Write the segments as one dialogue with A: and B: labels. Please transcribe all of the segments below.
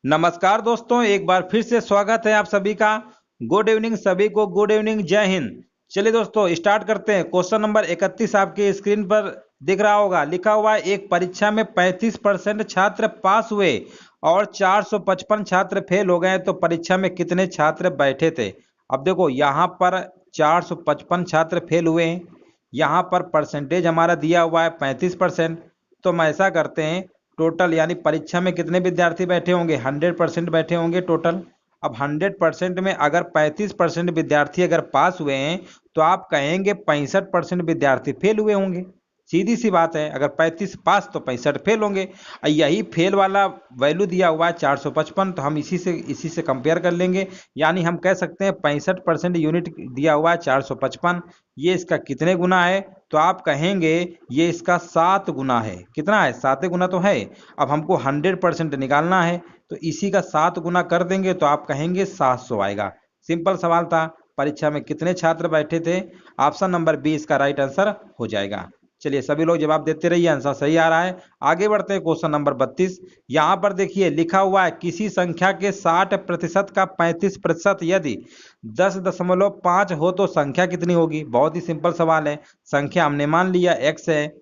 A: नमस्कार दोस्तों, एक बार फिर से स्वागत है आप सभी का। गुड इवनिंग सभी को, गुड इवनिंग, जय हिंद। चलिए दोस्तों स्टार्ट करते हैं। क्वेश्चन नंबर 31 आपके स्क्रीन पर दिख रहा होगा। लिखा हुआ है एक परीक्षा में 35% छात्र पास हुए और 455 छात्र फेल हो गए तो परीक्षा में कितने छात्र बैठे थे। अब देखो यहाँ पर 455 छात्र फेल हुए हैं, यहाँ पर परसेंटेज हमारा दिया हुआ है 35%। तो हम ऐसा करते हैं, टोटल यानी परीक्षा में कितने विद्यार्थी बैठे होंगे, 100% बैठे होंगे टोटल। अब 100% में अगर 35% विद्यार्थी अगर पास हुए हैं तो आप कहेंगे 65% विद्यार्थी फेल हुए होंगे। सीधी सी बात है, अगर 35 पास तो 65 फेल होंगे। यही फेल वाला वैल्यू दिया हुआ है 455, तो हम इसी से कंपेयर कर लेंगे। यानी हम कह सकते हैं 65% यूनिट दिया हुआ है 455, ये इसका कितने गुना है, तो आप कहेंगे ये इसका 7 गुना है। कितना है, 7 गुना तो है। अब हमको 100% निकालना है तो इसी का 7 गुना कर देंगे तो आप कहेंगे 700 आएगा। सिंपल सवाल था। परीक्षा में कितने छात्र बैठे थे, ऑप्शन नंबर बी इसका राइट आंसर हो जाएगा। चलिए सभी लोग जवाब देते रहिए, आंसर सही आ रहा है। आगे बढ़ते हैं क्वेश्चन नंबर 32। यहाँ पर देखिए लिखा हुआ है किसी संख्या के 60% का 35% यदि 10.5 हो तो संख्या कितनी होगी। बहुत ही सिंपल सवाल है। संख्या हमने मान लिया x है,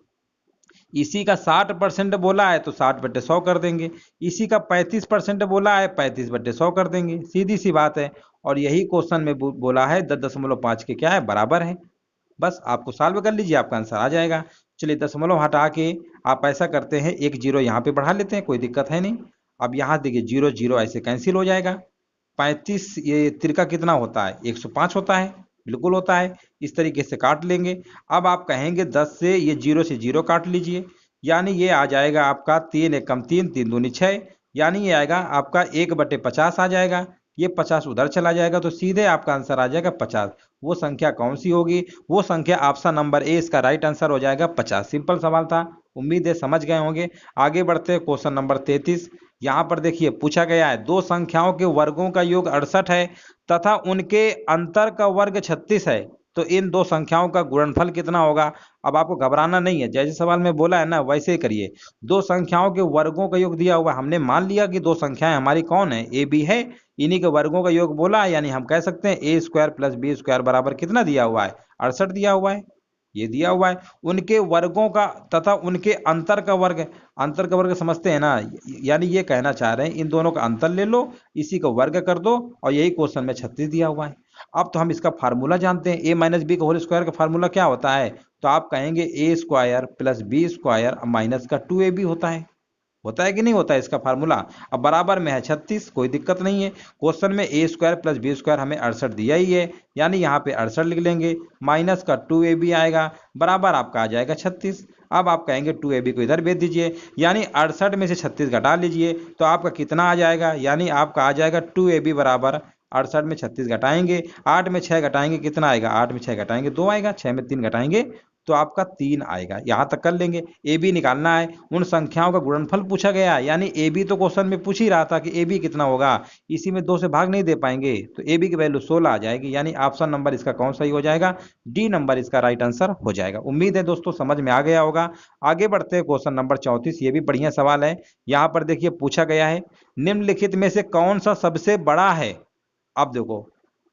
A: इसी का 60% बोला है तो 60/100 कर देंगे। इसी का 35% बोला है, 35/100 कर देंगे। सीधी सी बात है। और यही क्वेश्चन में बोला है 10.5 के क्या है, बराबर है। बस आपको सॉल्व कर लीजिए, आपका आंसर आ जाएगा। चलिए दशमलव हटा के आप ऐसा करते हैं, एक जीरो यहाँ पे बढ़ा लेते हैं, कोई दिक्कत है नहीं। अब यहाँ देखिए जीरो जीरो ऐसे कैंसिल हो जाएगा। 35 ये तिरका कितना होता है, 105 होता है, बिल्कुल होता है। इस तरीके से काट लेंगे। अब आप कहेंगे 10 से ये जीरो से जीरो काट लीजिए, यानी ये आ जाएगा आपका 3 एकम 3, 3 दूनी 6, यानी ये आएगा आपका 1/50 आ जाएगा। ये 50 उधर चला जाएगा तो सीधे आपका आंसर आ जाएगा 50। वो संख्या कौन सी होगी, वो संख्या ऑप्शन नंबर ए इसका राइट आंसर हो जाएगा 50। सिंपल सवाल था, उम्मीद है समझ गए होंगे। आगे बढ़ते हैं क्वेश्चन नंबर 33। यहाँ पर देखिए पूछा गया है दो संख्याओं के वर्गों का योग 68 है तथा उनके अंतर का वर्ग 36 है, तो इन दो संख्याओं का गुणनफल कितना होगा। अब आपको घबराना नहीं है, जैसे सवाल में बोला है ना वैसे ही करिए। दो संख्याओं के वर्गों का योग दिया हुआ, हमने मान लिया कि दो संख्याएं हमारी कौन है, ए बी है। इन्हीं के वर्गों का योग बोला है, यानी हम कह सकते हैं ए स्क्वायर प्लस बी स्क्वायर बराबर कितना दिया हुआ है, 68 दिया हुआ है। ये दिया हुआ है उनके वर्गों का तथा उनके अंतर का वर्ग। अंतर का वर्ग समझते हैं ना, यानी ये कहना चाह रहे हैं इन दोनों का अंतर ले लो, इसी को वर्ग कर दो, और यही क्वेश्चन में 36 दिया हुआ है। अब तो हम इसका फार्मूला जानते हैं, ए माइनस बी का होल स्क्वायर का फार्मूला क्या होता है, तो आप कहेंगे A square plus B square minus का 2ab होता है कि नहीं होता है इसका फार्मूला। अब बराबर में है 36, कोई दिक्कत नहीं है। क्वेश्चन में ए स्क्वायर प्लस बी स्क्वायर हमें 68 दिया ही है, यानी यहाँ पे 68 लिख लेंगे, माइनस का 2ab आएगा, बराबर आपका आ जाएगा 36। अब आप कहेंगे 2ab को इधर भेज दीजिए, यानी 68 में से 36 घटा लीजिए तो आपका कितना आ जाएगा, यानी आपका आ जाएगा 2ab बराबर 68 में 36 घटाएंगे, 8 में 6 घटाएंगे कितना आएगा, 8 में 6 घटाएंगे 2 आएगा, 6 में 3 घटाएंगे तो आपका 3 आएगा। यहां तक कर लेंगे। ए बी निकालना है, उन संख्याओं का गुणनफल पूछा गया है, यानी ए बी तो क्वेश्चन में पूछ ही रहा था कि ए बी कितना होगा, इसी में 2 से भाग नहीं दे पाएंगे तो ए बी की वैल्यू 16 आ जाएगी, यानी ऑप्शन नंबर इसका कौन सही हो जाएगा, डी नंबर इसका राइट आंसर हो जाएगा। उम्मीद है दोस्तों समझ में आ गया होगा। आगे बढ़ते हैं क्वेश्चन नंबर 34। ये भी बढ़िया सवाल है। यहाँ पर देखिए पूछा गया है निम्नलिखित में से कौन सा सबसे बड़ा है। अब देखो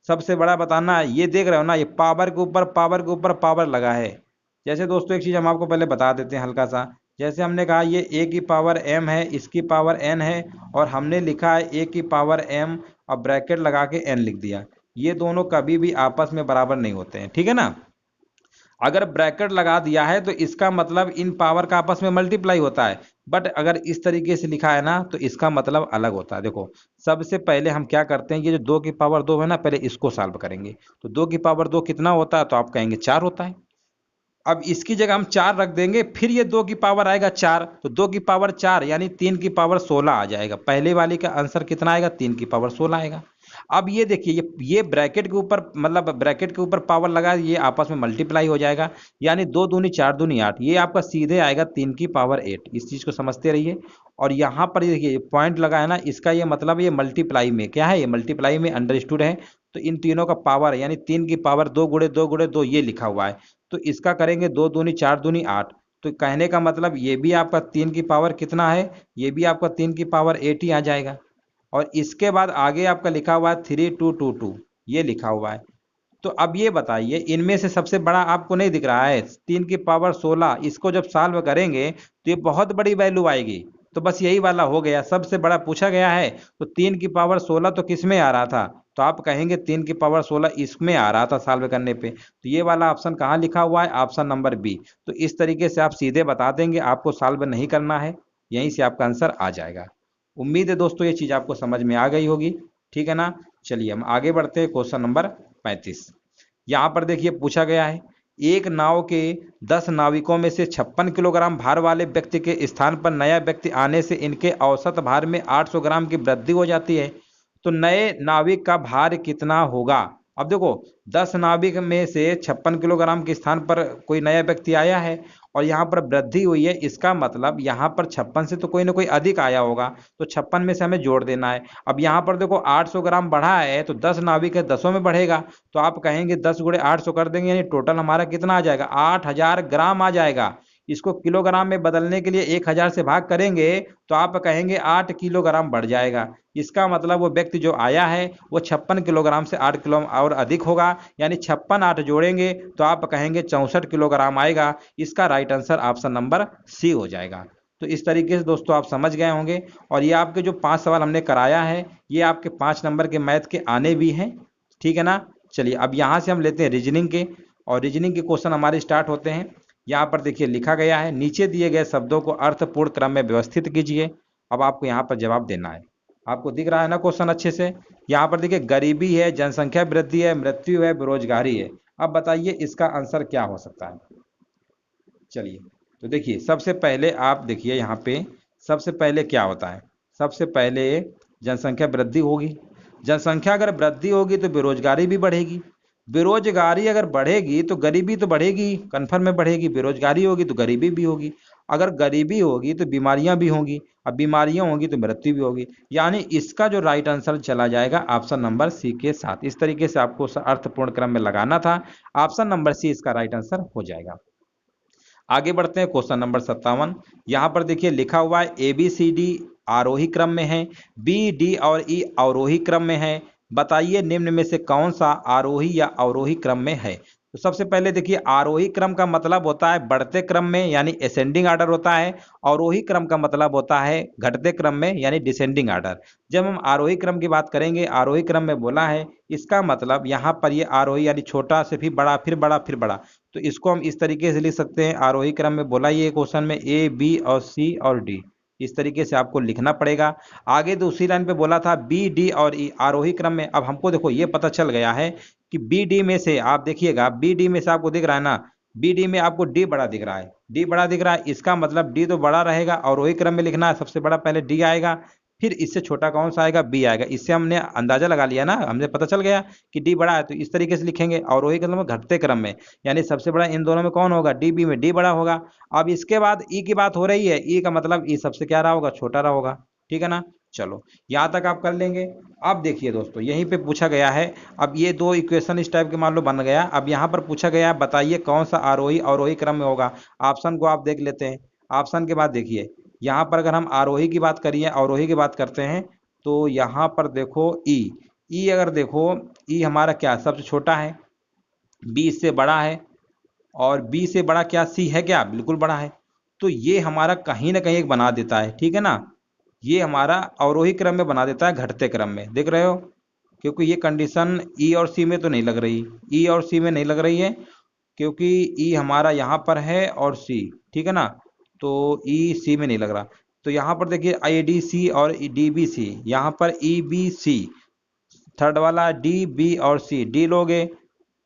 A: सबसे बड़ा बताना है, ये देख रहे हो ना, ये पावर के ऊपर पावर के ऊपर पावर लगा है। जैसे दोस्तों एक चीज हम आपको पहले बता देते हैं हल्का सा, जैसे हमने कहा ये ए की पावर m है, इसकी पावर n है, और हमने लिखा है ए की पावर m और ब्रैकेट लगा के n लिख दिया। ये दोनों कभी भी आपस में बराबर नहीं होते हैं, ठीक है ना। अगर ब्रैकेट लगा दिया है तो इसका मतलब इन पावर का आपस में मल्टीप्लाई होता है, बट अगर इस तरीके से लिखा है ना तो इसका मतलब अलग होता है। देखो सबसे पहले हम क्या करते हैं, ये जो 2 की पावर 2 है ना, पहले इसको सॉल्व करेंगे। तो 2 की पावर 2 कितना होता है, तो आप कहेंगे 4 होता है। अब इसकी जगह हम 4 रख देंगे, फिर ये 2 की पावर आएगा 4, तो 2 की पावर 4 यानी 3 की पावर 16 आ जाएगा। पहले वाली का आंसर कितना आएगा, 3 की पावर 16 आएगा। अब ये देखिए ये ब्रैकेट के ऊपर मतलब ब्रैकेट के ऊपर पावर लगा, ये आपस में मल्टीप्लाई हो जाएगा, यानी 2 दूनी 4 दूनी 8, ये आपका सीधे आएगा 3 की पावर 8। इस चीज को समझते रहिए। और यहाँ पर देखिए पॉइंट लगा है ना, इसका ये मतलब ये मल्टीप्लाई में क्या है, ये मल्टीप्लाई में अंडरस्टूड है। तो इन तीनों का पावर यानी 3 की पावर 2 गुणे 2 गुणे 2 ये लिखा हुआ है, तो इसका करेंगे 2 दूनी 4 दूनी 8। तो कहने का मतलब ये भी आपका 3 की पावर कितना है, ये भी आपका 3 की पावर 8 ही आ जाएगा। और इसके बाद आगे आपका लिखा हुआ है 3222, ये लिखा हुआ है। तो अब ये बताइए इनमें से सबसे बड़ा आपको नहीं दिख रहा है 3 की पावर 16, इसको जब सॉल्व करेंगे तो ये बहुत बड़ी वैल्यू आएगी। तो बस यही वाला हो गया, सबसे बड़ा पूछा गया है। तो 3 की पावर 16 तो किस में आ रहा था, तो आप कहेंगे 3 की पावर 16 इसमें आ रहा था सॉल्व करने पे। तो ये वाला ऑप्शन कहाँ लिखा हुआ है, ऑप्शन नंबर बी। तो इस तरीके से आप सीधे बता देंगे, आपको सॉल्व नहीं करना है, यहीं से आपका आंसर आ जाएगा। उम्मीद है दोस्तों ये चीज आपको समझ में आ गई होगी, ठीक है ना। चलिए हम आगे बढ़ते हैं, क्वेश्चन नंबर 35। यहाँ पर देखिए पूछा गया है, एक नाव के 10 नाविकों में से 56 किलोग्राम भार वाले व्यक्ति के स्थान पर नया व्यक्ति आने से इनके औसत भार में 800 ग्राम की वृद्धि हो जाती है। तो नए नाविक का भार कितना होगा। अब देखो 10 नाविक में से 56 किलोग्राम के स्थान पर कोई नया व्यक्ति आया है और यहाँ पर वृद्धि हुई है, इसका मतलब यहाँ पर 56 से तो कोई ना कोई अधिक आया होगा, तो 56 में से हमें जोड़ देना है। अब यहाँ पर देखो 800 ग्राम बढ़ा है, तो 10 नाविक है 10 में बढ़ेगा, तो आप कहेंगे 10 गुणे 800 कर देंगे, यानी टोटल हमारा कितना आ जाएगा, 8000 ग्राम आ जाएगा। इसको किलोग्राम में बदलने के लिए 1000 से भाग करेंगे तो आप कहेंगे 8 किलोग्राम बढ़ जाएगा। इसका मतलब वो व्यक्ति जो आया है वो 56 किलोग्राम से 8 किलो और अधिक होगा, यानी 56 8 जोड़ेंगे तो आप कहेंगे 64 किलोग्राम आएगा। इसका right answer option number C हो जाएगा। तो इस तरीके से दोस्तों आप समझ गए होंगे, और ये आपके जो 5 सवाल हमने कराया है ये आपके 5 नंबर के मैथ के आने भी हैं, ठीक है ना। चलिए अब यहाँ से हम लेते हैं रीजनिंग के, और रीजनिंग के क्वेश्चन हमारे स्टार्ट होते हैं। यहाँ पर देखिए लिखा गया है, नीचे दिए गए शब्दों को अर्थपूर्ण क्रम में व्यवस्थित कीजिए। अब आपको यहाँ पर जवाब देना है, आपको दिख रहा है ना क्वेश्चन अच्छे से। यहाँ पर देखिए गरीबी है, जनसंख्या वृद्धि है, मृत्यु है, बेरोजगारी है। अब बताइए इसका आंसर क्या हो सकता है। चलिए तो देखिए सबसे पहले आप देखिए यहाँ पे सबसे पहले क्या होता है, सबसे पहले जनसंख्या वृद्धि होगी। जनसंख्या अगर वृद्धि होगी तो बेरोजगारी भी बढ़ेगी, बेरोजगारी अगर बढ़ेगी तो गरीबी तो बढ़ेगी, कन्फर्म में बढ़ेगी। बेरोजगारी होगी तो गरीबी भी होगी, अगर गरीबी होगी तो बीमारियां भी होंगी, अब बीमारियां होंगी तो मृत्यु भी होगी। यानी इसका जो राइट आंसर चला जाएगा ऑप्शन नंबर सी के साथ। इस तरीके से आपको अर्थपूर्ण क्रम में लगाना था, ऑप्शन नंबर सी इसका राइट आंसर हो जाएगा। आगे बढ़ते हैं, क्वेश्चन नंबर 57। यहाँ पर देखिए लिखा हुआ है ए बी सी डी आरोही क्रम में है, बी डी और ई अवरोही क्रम में है। बताइए निम्न में से कौन सा आरोही या अवरोही क्रम में है। तो सबसे पहले देखिए आरोही क्रम का मतलब होता है बढ़ते क्रम में, यानी असेंडिंग आर्डर होता है। अवरोही क्रम का मतलब होता है घटते क्रम में, यानी डिसेंडिंग आर्डर। जब हम आरोही क्रम की बात करेंगे, आरोही क्रम में बोला है, इसका मतलब यहाँ पर ये आरोही यानी छोटा से फिर बड़ा, फिर बड़ा, फिर बड़ा। तो इसको हम इस तरीके से लिख सकते हैं, आरोही क्रम में बोला ये क्वेश्चन में ए बी और सी और डी, इस तरीके से आपको लिखना पड़ेगा। आगे दूसरी लाइन पे बोला था बी डी और ई आरोही क्रम में। अब हमको देखो ये पता चल गया है कि बी डी में से आप देखिएगा, बी डी में से आपको दिख रहा है ना, बी डी में आपको डी बड़ा दिख रहा है, डी बड़ा दिख रहा है, इसका मतलब डी तो बड़ा रहेगा। अवरोही क्रम में लिखना है, सबसे बड़ा पहले डी आएगा, फिर इससे छोटा कौन सा आएगा, बी आएगा। इससे हमने अंदाजा लगा लिया ना, हमने पता चल गया कि डी बड़ा है, तो इस तरीके से लिखेंगे। अवरोही क्रम में घटते क्रम में, यानी सबसे बड़ा इन दोनों में कौन होगा, डी बी में डी बड़ा होगा। अब इसके बाद ई की बात हो रही है, ई का मतलब ई सबसे क्या रहा होगा, छोटा रहा होगा, ठीक है ना। चलो यहाँ तक आप कर लेंगे। अब देखिए दोस्तों यहीं पे पूछा गया है, अब ये दो इक्वेशन इस टाइप के मान लो बन गया। अब यहाँ पर पूछा गया है बताइए कौन सा आरोही अवरोही क्रम में होगा। ऑप्शन को आप देख लेते हैं। ऑप्शन के बाद देखिए यहाँ पर अगर हम आरोही की बात करिए, अवरोही की बात करते हैं, तो यहाँ पर देखो ई, ई अगर देखो ई हमारा क्या सबसे छोटा है, बी इससे बड़ा है, और बी से बड़ा क्या सी है क्या, बिल्कुल बड़ा है। तो ये हमारा कहीं ना कहीं एक बना देता है, ठीक है ना, ये हमारा अवरोही क्रम में बना देता है घटते क्रम में, देख रहे हो। क्योंकि ये कंडीशन ई और सी में तो नहीं लग रही, ई और सी में नहीं लग रही है, क्योंकि ई हमारा यहाँ पर है और सी, ठीक है ना, तो ई सी में नहीं लग रहा। तो यहाँ पर देखिए आई डी सी और डी बी सी, यहाँ पर ई बी सी, थर्ड वाला डी बी और सी, डी लोगे।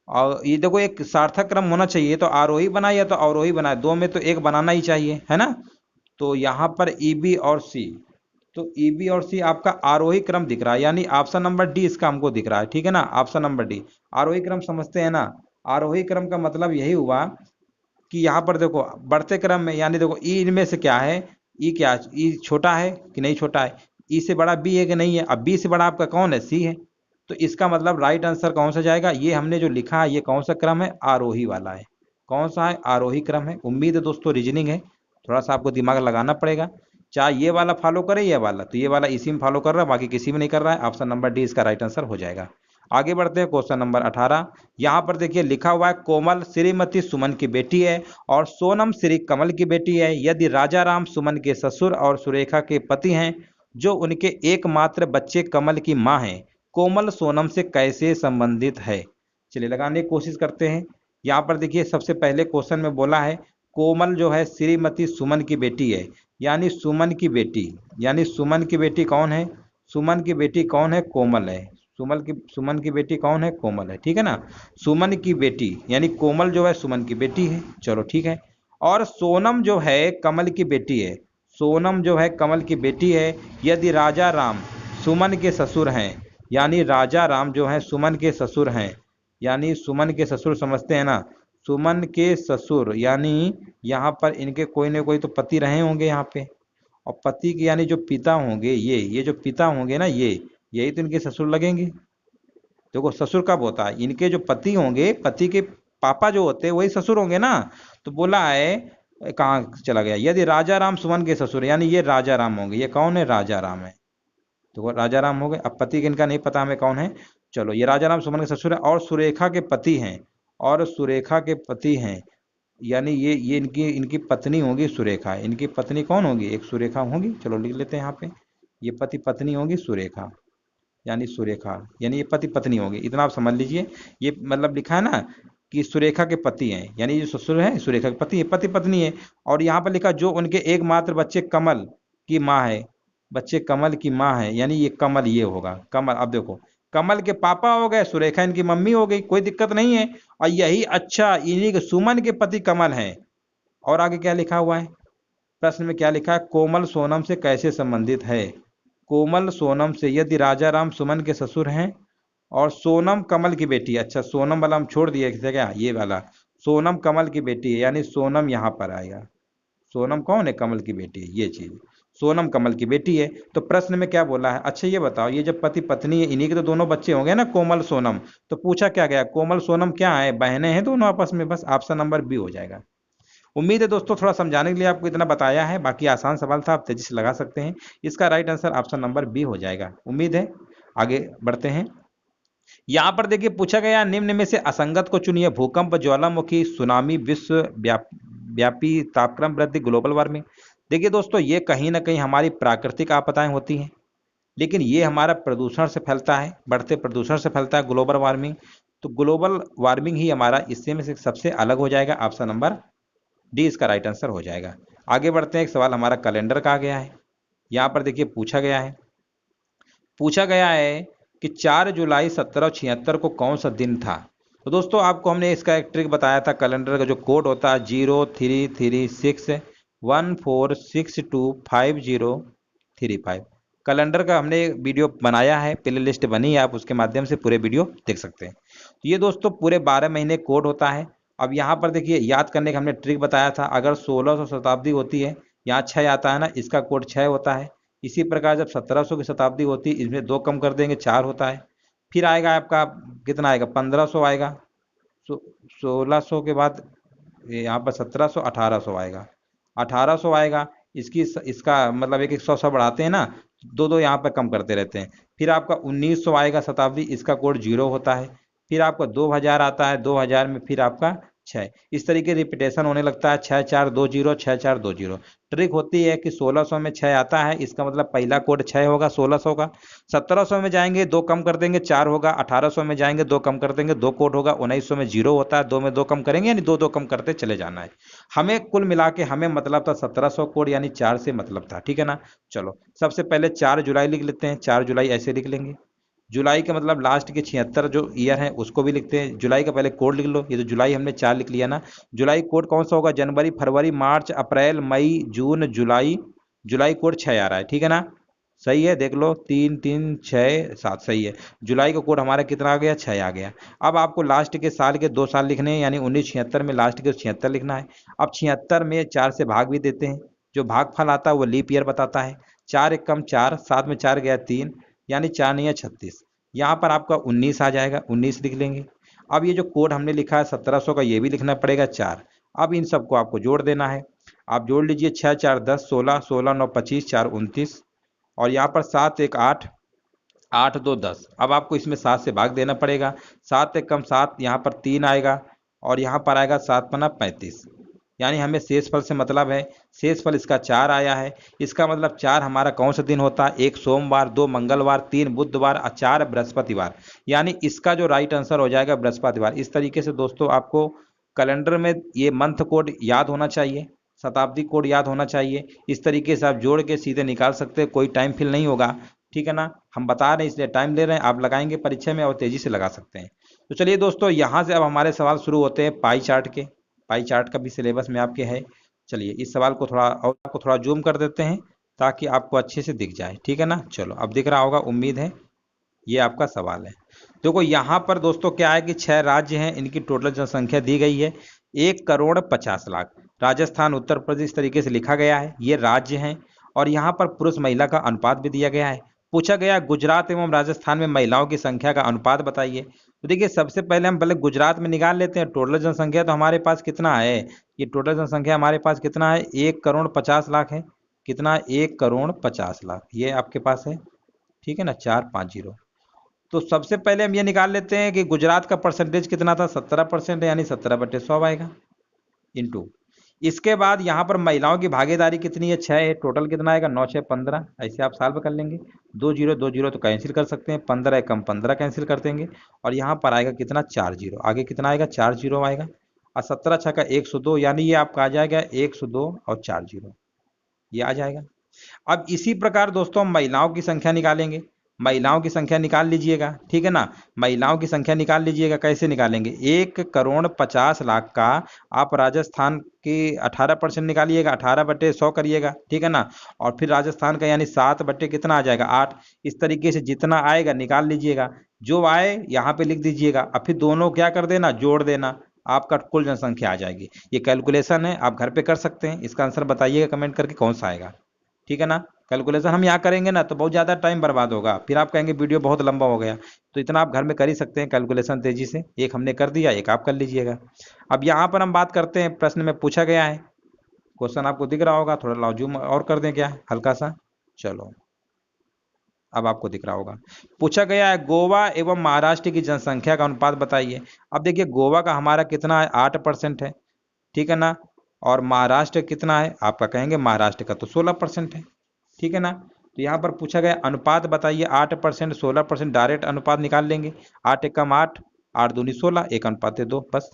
A: और ये देखो एक सार्थक क्रम होना चाहिए, तो आरोही बनाए या तो अवरोही बनाए, दो में तो एक बनाना ही चाहिए, है ना। तो यहाँ पर ई बी और सी, तो ई बी और सी आपका आरोही क्रम दिख रहा है, यानी ऑप्शन नंबर डी इसका हमको दिख रहा है, ठीक है ना। ऑप्शन नंबर डी आरोही क्रम समझते हैं ना। आरोही क्रम का मतलब यही हुआ कि यहाँ पर देखो बढ़ते क्रम में, यानी देखो ई इनमें से क्या है, ई क्या, ई छोटा है कि नहीं छोटा है, ई से बड़ा बी है कि नहीं है। अब बी से बड़ा आपका कौन है, सी है। तो इसका मतलब राइट आंसर कौन सा जाएगा, ये हमने जो लिखा है ये कौन सा क्रम है, आरोही वाला है। कौन सा है, आरोही क्रम है। उम्मीद है दोस्तों रीजनिंग है, थोड़ा सा आपको दिमाग लगाना पड़ेगा। चाहे ये वाला फॉलो करे ये वाला, तो ये वाला इसी में फॉलो कर रहा है, बाकी किसी में नहीं कर रहा है। ऑप्शन नंबर डी इसका राइट आंसर हो जाएगा। आगे बढ़ते हैं क्वेश्चन नंबर 18। यहाँ पर देखिए लिखा हुआ है कोमल श्रीमती सुमन की बेटी है और सोनम श्री कमल की बेटी है। यदि राजा राम सुमन के ससुर और सुरेखा के पति हैं जो उनके एकमात्र बच्चे कमल की माँ हैं, कोमल सोनम से कैसे संबंधित है? चलिए लगाने की कोशिश करते हैं। यहाँ पर देखिए सबसे पहले क्वेश्चन में बोला है कोमल जो है श्रीमती सुमन की बेटी है, यानी सुमन की बेटी, यानी सुमन की बेटी कौन है? सुमन की बेटी कौन है? कोमल है। सुमन की बेटी कौन है? कोमल है, ठीक है ना। सुमन की बेटी यानी कोमल जो है सुमन की बेटी है, चलो ठीक है। और सोनम जो है कमल की बेटी है, सोनम जो है कमल की बेटी है। यदि राजा राम सुमन के ससुर हैं, यानी राजा राम जो है सुमन के ससुर हैं, यानी सुमन के ससुर समझते हैं ना, सुमन के ससुर यानी यहाँ पर इनके कोई ना कोई तो पति रहे होंगे यहाँ पे, और पति के यानी जो पिता होंगे ये जो पिता होंगे ना, यही तो इनके ससुर लगेंगे। देखो ससुर कब होता है? इनके जो पति होंगे, पति के पापा जो होते हैं वही ससुर होंगे ना। तो बोला है कहाँ चला गया, यदि राजा राम सुमन के ससुर, यानी ये राजा राम होंगे। ये कौन है? राजा राम है। तो राजा राम हो गए। अब पति इनका नहीं पता हमें कौन है, चलो ये राजा राम सुमन के ससुर है और सुरेखा के पति हैं, और सुरेखा के पति हैं, यानी ये इनकी पत्नी होगी सुरेखा। इनकी पत्नी कौन होगी? एक सुरेखा होगी, चलो लिख लेते हैं यहाँ पे, ये पति पत्नी होगी सुरेखा, यानी सुरेखा, यानी ये पति पत्नी होगी, इतना आप समझ लीजिए। ये मतलब लिखा है ना कि सुरेखा के पति हैं, यानी जो ससुर है सुरेखा के पति है, पति पत्नी है। और यहाँ पर लिखा जो उनके एकमात्र बच्चे कमल की माँ है, बच्चे कमल की माँ है, यानी ये कमल ये होगा कमल। अब देखो कमल के पापा हो गए, सुरेखा इनकी मम्मी हो गई, कोई दिक्कत नहीं है। और यही अच्छा इन्हीं के सुमन के पति कमल हैं। और आगे क्या लिखा हुआ है प्रश्न में? क्या लिखा है? कोमल सोनम से कैसे संबंधित है? कोमल सोनम से, यदि राजा राम सुमन के ससुर हैं और सोनम कमल की बेटी। अच्छा सोनम वाला हम छोड़ दिए क्या, ये वाला सोनम कमल की बेटी है, यानी सोनम यहाँ पर आएगा। सोनम कौन है? कमल की बेटी है, ये चीज सोनम कमल की बेटी है। तो प्रश्न में क्या बोला है? अच्छा ये बताओ, ये जब पति पत्नी है इन्हीं के तो दोनों बच्चे होंगे ना, कोमल सोनम। तो पूछा क्या गया? कोमल सोनम क्या है? बहनें हैं दोनों आपस में, बस ऑप्शन नंबर बी हो जाएगा। उम्मीद है दोस्तों थोड़ा समझाने के लिए आपको इतना बताया है, बाकी आसान सवाल था, आप तेजी से लगा सकते हैं। इसका right answer option number B हो जाएगा। उम्मीद है। आगे बढ़ते हैं। यहाँ पर देखिए पूछा गया निम्न में से असंगत को चुनिए। भूकंप, ज्वालामुखी, सुनामी, विश्व व्यापी तापक्रम वृद्धि, ग्लोबल वार्मिंग। देखिए दोस्तों ये कहीं ना कहीं हमारी प्राकृतिक आपदाएं होती हैं, लेकिन ये हमारा प्रदूषण से फैलता है, बढ़ते प्रदूषण से फैलता है ग्लोबल वार्मिंग। तो ग्लोबल वार्मिंग ही हमारा इससे में से सबसे अलग हो जाएगा। ऑप्शन नंबर डी इसका राइट आंसर हो जाएगा। आगे बढ़ते हैं। एक सवाल हमारा कैलेंडर का आ गया है। यहाँ पर देखिए पूछा गया है कि 4 जुलाई 1776 को कौन सा दिन था? तो दोस्तों आपको हमने इसका एक ट्रिक बताया था। कैलेंडर का जो कोड होता है 033614625035। कैलेंडर का हमने वीडियो बनाया है, प्ले लिस्ट बनी है, आप उसके माध्यम से पूरे वीडियो देख सकते हैं। तो ये दोस्तों पूरे 12 महीने कोड होता है। अब यहाँ पर देखिए याद करने का हमने ट्रिक बताया था। अगर 1600 शताब्दी होती है, यहाँ 6 आता है ना, इसका कोड 6 होता है। इसी प्रकार जब 1700 की शताब्दी होती है, इसमें 2 कम कर देंगे 4 होता है। फिर आएगा आपका कितना आएगा? 1500 आएगा। 1600 के बाद यहाँ पर 1700 1800 आएगा, 1800 आएगा। इसका मतलब एक 100 बढ़ाते हैं ना, 2 यहाँ पर कम करते रहते हैं। फिर आपका 1900 आएगा शताब्दी, इसका कोड 0 होता है। फिर आपका 2000 आता है, 2000 में फिर आपका 6। इस तरीके रिपीटेशन होने लगता है, 6420 6420। ट्रिक होती है कि 1600 में 6 आता है, इसका मतलब पहला कोड 6 होगा 1600 का। 1700 में जाएंगे 2 कम कर देंगे 4 होगा। 1800 में जाएंगे 2 कम कर देंगे 2 कोड होगा। 1900 में 0 होता है, 2 में 2 कम करेंगे, यानी 2 कम करते चले जाना है। हमें कुल मिला के हमें मतलब था 1700 कोड, यानी 4 से मतलब था, ठीक है ना। चलो सबसे पहले 4 जुलाई लिख लेते हैं। 4 जुलाई ऐसे लिख लेंगे। जुलाई का मतलब लास्ट के 76 जो ईयर है उसको भी लिखते हैं। जुलाई का पहले कोड लिख लो। ये तो जुलाई हमने 4 लिख लिया ना। जुलाई कोड कौन सा होगा? जनवरी, फरवरी, मार्च, अप्रैल, मई, जून, जुलाई। जुलाई कोड 6 आ रहा है, ठीक है ना। सही है, देख लो 3 3 6 7 सही है। जुलाई का कोड हमारा कितना आ गया? 6 आ गया। अब आपको लास्ट के साल के 2 साल लिखने हैं, यानी 1976 में लास्ट के 76 लिखना है। अब 76 में 4 से भाग भी देते हैं, जो भागफल आता है वो लीप ईयर बताता है। 4 एक कम 4, 7 में 4 गया 3, यानी 4 नहीं है 36। यहाँ पर आपका 19 आ जाएगा, 19 लिख लेंगे। अब ये जो कोड हमने लिखा है 1700 का, ये भी लिखना पड़ेगा 4। अब इन सबको आपको जोड़ देना है। आप जोड़ लीजिए 6 4 10 16, 16 9 25, 4 29 और यहाँ पर 7 1 8, 8 2 10। अब आपको इसमें 7 से भाग देना पड़ेगा। 7 एक कम 7, यहाँ पर 3 आएगा और यहाँ पर आएगा 7 पन्ना 35, यानी हमें शेष फल से मतलब है। शेष फल इसका 4 आया है। इसका मतलब 4 हमारा कौन सा दिन होता है? 1 सोमवार, 2 मंगलवार, 3 बुधवार और 4 बृहस्पतिवार, यानी इसका जो राइट आंसर हो जाएगा बृहस्पतिवार। इस तरीके से दोस्तों आपको कैलेंडर में ये मंथ कोड याद होना चाहिए, शताब्दी कोड याद होना चाहिए। इस तरीके से आप जोड़ के सीधे निकाल सकते हैं, कोई टाइम फिल नहीं होगा, ठीक है ना। हम बता रहे हैं इसलिए टाइम ले रहे हैं, आप लगाएंगे परीक्षा में और तेजी से लगा सकते हैं। तो चलिए दोस्तों, यहाँ से अब हमारे सवाल शुरू होते हैं पाई चार्ट के। पाई चार्ट का भी सिलेबस में आपके है। चलिए इस सवाल को थोड़ा जूम कर देते हैं ताकि आपको अच्छे से दिख जाए, ठीक है ना। चलो अब दिख रहा होगा, उम्मीद है। ये आपका सवाल है। देखो यहाँ पर दोस्तों क्या है कि 6 राज्य हैं, इनकी टोटल जनसंख्या दी गई है 1,50,00,000। राजस्थान, उत्तर प्रदेश, इस तरीके से लिखा गया है, ये राज्य हैं। और यहाँ पर पुरुष महिला का अनुपात भी दिया गया है। पूछा गया गुजरात एवं राजस्थान में महिलाओं की संख्या का अनुपात बताइए। तो देखिए सबसे पहले हम पहले गुजरात में निकाल लेते हैं टोटल जनसंख्या। तो हमारे पास कितना है? ये टोटल जनसंख्या हमारे पास कितना है? 1,50,00,000 है। कितना? 1,50,00,000, ये आपके पास है, ठीक है ना, 450। तो सबसे पहले हम ये निकाल लेते हैं कि गुजरात का परसेंटेज कितना था? 17% है, यानी 17/100 आएगा इंटू। इसके बाद यहाँ पर महिलाओं की भागीदारी कितनी है? 6 है। टोटल कितना आएगा? 9 6 15। ऐसे आप सॉल्व कर लेंगे। 2 0 तो कैंसिल कर सकते हैं, 15 कम 15 कैंसिल कर देंगे और यहाँ पर आएगा कितना? 4 0। आगे कितना आएगा? 4 0 आएगा और 17 छक्का 102, यानी ये आपका आ जाएगा 102 और 4 0, ये आ जाएगा। अब इसी प्रकार दोस्तों हम महिलाओं की संख्या निकालेंगे। महिलाओं की संख्या निकाल लीजिएगा, ठीक है ना। महिलाओं की संख्या निकाल लीजिएगा। कैसे निकालेंगे? 1,50,00,000 का आप राजस्थान की 18% निकालिएगा, 18/100 करिएगा, ठीक है ना। और फिर राजस्थान का यानी 7 बटे कितना आ जाएगा? 8। इस तरीके से जितना आएगा निकाल लीजिएगा, जो आए यहाँ पे लिख दीजिएगा और फिर दोनों क्या कर देना? जोड़ देना, आपका कुल जनसंख्या आ जाएगी। ये कैलकुलेशन है, आप घर पे कर सकते हैं। इसका आंसर बताइएगा कमेंट करके कौन सा आएगा, ठीक है ना। कैलकुलेशन हम यहाँ करेंगे ना तो बहुत ज़्यादा टाइम बर्बाद होगा, फिर आप कहेंगे वीडियो बहुत लंबा हो गया। तो इतना आप घर में कर ही सकते हैं कैलकुलेशन तेजी से। एक हमने कर दिया, एक आप कर लीजिएगा। अब यहाँ पर हम बात करते हैं, प्रश्न में पूछा गया है, क्वेश्चन आपको दिख रहा होगा, थोड़ा लाओ जूम और कर दें क्या हल्का सा। चलो अब आपको दिख रहा होगा। पूछा गया है गोवा एवं महाराष्ट्र की जनसंख्या का अनुपात बताइए। अब देखिए गोवा का हमारा कितना है? 8% है, ठीक है ना। और महाराष्ट्र कितना है? आपका कहेंगे महाराष्ट्र का तो 16% है, ठीक है ना। तो यहाँ पर पूछा गया अनुपात बताइए। 8% 16%, डायरेक्ट अनुपात निकाल लेंगे। 8 एकम 8, 8 दूनी 16, 1:2 बस।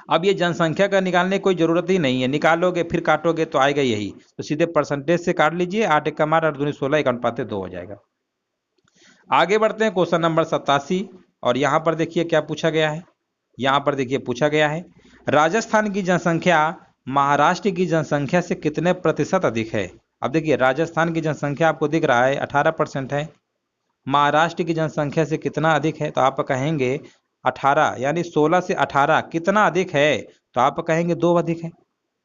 A: अब ये जनसंख्या का निकालने की कोई जरूरत ही नहीं है, निकालोगे फिर काटोगे तो आएगा यही, तो सीधे परसेंटेज से काट लीजिए। 8 एकम 8, 8 दूनी 16, 1:2 हो जाएगा। आगे बढ़ते हैं क्वेश्चन नंबर 87 और यहाँ पर देखिए क्या पूछा गया है। यहाँ पर देखिए पूछा गया है राजस्थान की जनसंख्या महाराष्ट्र की जनसंख्या से कितने प्रतिशत अधिक है। अब देखिए राजस्थान की जनसंख्या आपको दिख रहा है 18% है, महाराष्ट्र की जनसंख्या से कितना अधिक है? तो आप कहेंगे 18, यानी 16 से 18 कितना अधिक है? तो आप कहेंगे 2 अधिक है।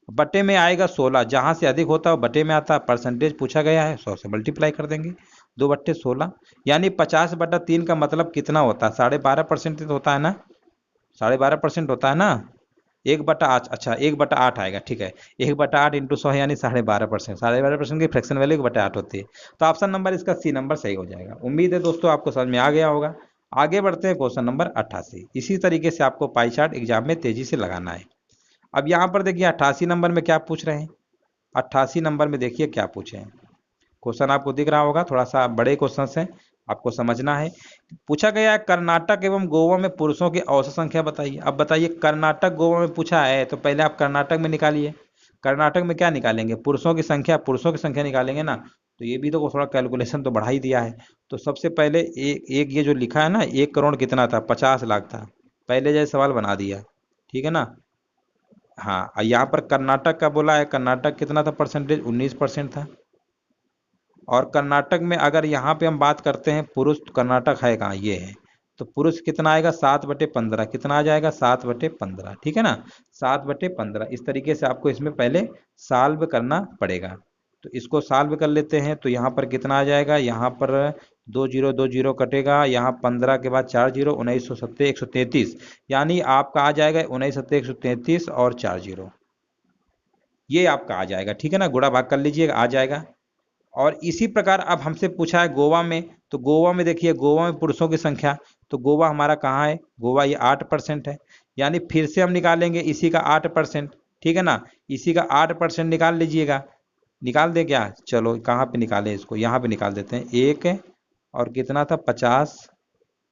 A: बटे में आएगा 16, जहां से अधिक होता है बटे में आता है। परसेंटेज पूछा गया है, 100 से मल्टीप्लाई कर देंगे, 2/16, यानी 50/3 का मतलब कितना होता है? 12.5% होता है ना, 12.5% होता है ना। 1/8, अच्छा 1/8 आएगा, ठीक है। 1/8 इंटू 100 यानी 12.5%। 12.5% की फ्रैक्शन वैल्यू 1/8 होती है। तो ऑप्शन नंबर इसका सी नंबर सही हो जाएगा। उम्मीद है दोस्तों आपको समझ में आ गया होगा। आगे बढ़ते हैं क्वेश्चन नंबर 88। इसी तरीके से आपको पाई चार्ट एग्जाम में तेजी से लगाना है। अब यहाँ पर देखिए 88 नंबर में क्या पूछ रहे हैं। 88 नंबर में देखिए क्या पूछे हैं। क्वेश्चन आपको दिख रहा होगा, थोड़ा सा बड़े क्वेश्चन है, आपको समझना है। पूछा गया है कर्नाटक एवं गोवा में पुरुषों की औसत संख्या बताइए। अब बताइए कर्नाटक गोवा में पूछा है तो पहले आप कर्नाटक में निकालिए। कर्नाटक में क्या निकालेंगे? पुरुषों की संख्या निकालेंगे ना। तो ये भी तो थोड़ा कैलकुलेशन तो बढ़ा ही दिया है। तो सबसे पहले एक ये जो लिखा है ना 1 करोड़ कितना था? 50 लाख था। पहले जैसे सवाल बना दिया, ठीक है ना। हाँ यहाँ पर कर्नाटक का बोला है, कर्नाटक कितना था परसेंटेज? 19% था। और कर्नाटक में अगर यहाँ पे हम बात करते हैं पुरुष, तो कर्नाटक है कहाँ? ये है। तो पुरुष कितना आएगा? 7/15। कितना आ जाएगा? 7/15, ठीक है ना। 7/15। इस तरीके से आपको इसमें पहले सॉल्व करना पड़ेगा। तो इसको सॉल्व कर लेते हैं। तो यहाँ पर कितना आ जाएगा? यहाँ पर 2 0 2 0 कटेगा, यहाँ 15 के बाद 4 0, 19 7 133, यानी आपका आ जाएगा 19 7 133 और 4 0। ये आपका आ जाएगा, ठीक है ना, गुणा भाग कर लीजिएगा, आ जाएगा। और इसी प्रकार अब हमसे पूछा है गोवा में, तो गोवा में देखिए, गोवा में पुरुषों की संख्या, तो गोवा हमारा कहाँ है, गोवा ये 8% है, यानी फिर से हम निकालेंगे इसी का 8%, ठीक है ना, इसी का 8% निकाल लीजिएगा। निकाल दे क्या, चलो कहाँ पे निकाले इसको, यहाँ पे निकाल देते हैं। एक और कितना था 50,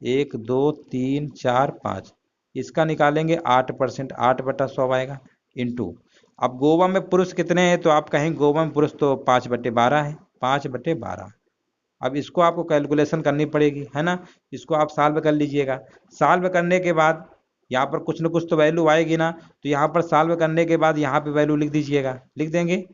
A: 1 2 3 4 5, इसका निकालेंगे 8%, 8/100 आएगा इंटू। अब गोवा में पुरुष कितने हैं, तो आप कहेंगे गोवा में पुरुष तो 5/12 है, 5/12। अब इसको आपको कैलकुलेशन करनी पड़ेगी, है ना, इसको आप सॉल्व कर लीजिएगा। सॉल्व करने के बाद यहाँ पर कुछ ना कुछ तो वैल्यू आएगी ना, तो यहाँ पर सॉल्व करने के बाद यहाँ पे वैल्यू लिख दीजिएगा, लिख देंगे।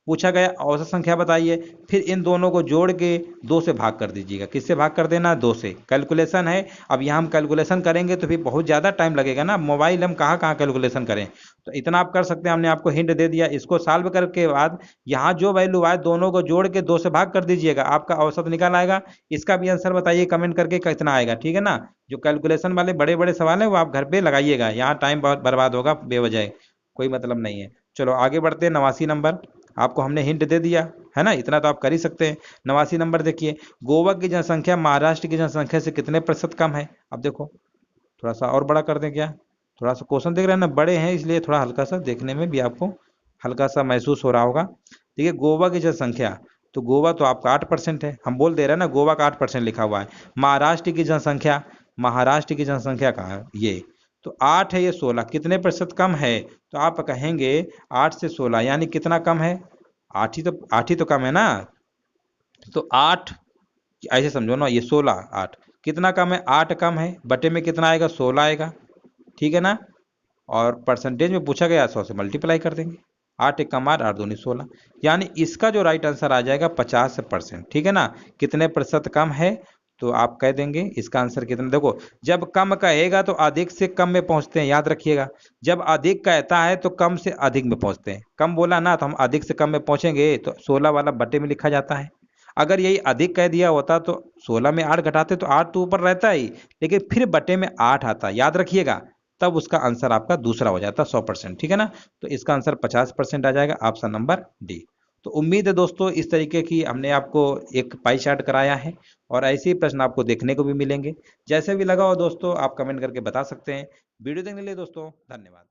A: पूछा गया औसत संख्या बताइए, फिर इन दोनों को जोड़ के 2 से भाग कर दीजिएगा। किससे भाग कर देना, 2 से। कैलकुलेशन है, अब यहाँ हम कैलकुलेशन करेंगे तो फिर बहुत ज़्यादा टाइम लगेगा ना, मोबाइल हम कहाँ कहाँ कैलकुलेशन करें, तो इतना आप कर सकते हैं, हमने आपको हिंट दे दिया। इसको सॉल्व करके बाद यहाँ जो वैल्यू आए दोनों को जोड़ के 2 से भाग कर दीजिएगा, आपका औसत निकल आएगा। इसका भी आंसर बताइए कमेंट करके कितना आएगा, ठीक है ना। जो कैलकुलेशन वाले बड़े बड़े सवाल हैं वो आप घर पे लगाइएगा, यहाँ टाइम बहुत बर्बाद होगा बेवजह, कोई मतलब नहीं है। चलो आगे बढ़ते हैं। 89 नंबर, आपको हमने हिंट दे दिया है ना, इतना तो आप कर ही सकते हैं। 89 नंबर देखिए, गोवा की जनसंख्या महाराष्ट्र की जनसंख्या से कितने प्रतिशत कम है। अब देखो थोड़ा सा और बड़ा कर दें क्या, थोड़ा सा क्वेश्चन देख रहे हैं ना, बड़े हैं इसलिए थोड़ा हल्का सा देखने में भी आपको हल्का सा महसूस हो रहा होगा। देखिए गोवा की जनसंख्या, तो गोवा तो आपका 8% है, हम बोल दे रहे हैं ना, गोवा का 8% लिखा हुआ है। महाराष्ट्र की जनसंख्या, महाराष्ट्र की जनसंख्या कहाँ है, ये तो 8 है, ये 16, कितने प्रतिशत कम है, तो आप कहेंगे 8 से 16 यानी कितना कम है, 8 ही तो कम है ना, तो 8 ऐसे समझो ना, ये 16, 8 कितना कम है, 8 कम है, बटे में कितना आएगा, 16 आएगा, ठीक है ना। और परसेंटेज में पूछा गया 100 से मल्टीप्लाई कर देंगे, 8 एक कम 8, 8 दूनी 16, यानी इसका जो राइट आंसर आ जाएगा 50%, ठीक है ना। कितने प्रतिशत कम है, तो आप कह देंगे इसका आंसर कितना। देखो जब कम कहेगा तो अधिक से कम में पहुंचते हैं, याद रखिएगा। जब अधिक कहता है तो कम से अधिक में पहुंचते हैं, कम बोला ना तो हम अधिक से कम में पहुंचेंगे, तो 16 वाला बटे में लिखा जाता है। अगर यही अधिक कह दिया होता तो 16 में 8 घटाते तो 8 तो ऊपर रहता ही, लेकिन फिर बटे में 8 आता, याद रखिएगा, तब उसका आंसर आपका दूसरा हो जाता 100%, ठीक है ना। तो इसका आंसर 50% आ जाएगा, ऑप्शन नंबर डी। तो उम्मीद है दोस्तों इस तरीके की हमने आपको एक पाई चार्ट कराया है, और ऐसे ही प्रश्न आपको देखने को भी मिलेंगे। जैसे भी लगा हो दोस्तों आप कमेंट करके बता सकते हैं। वीडियो देखने के लिए दोस्तों धन्यवाद।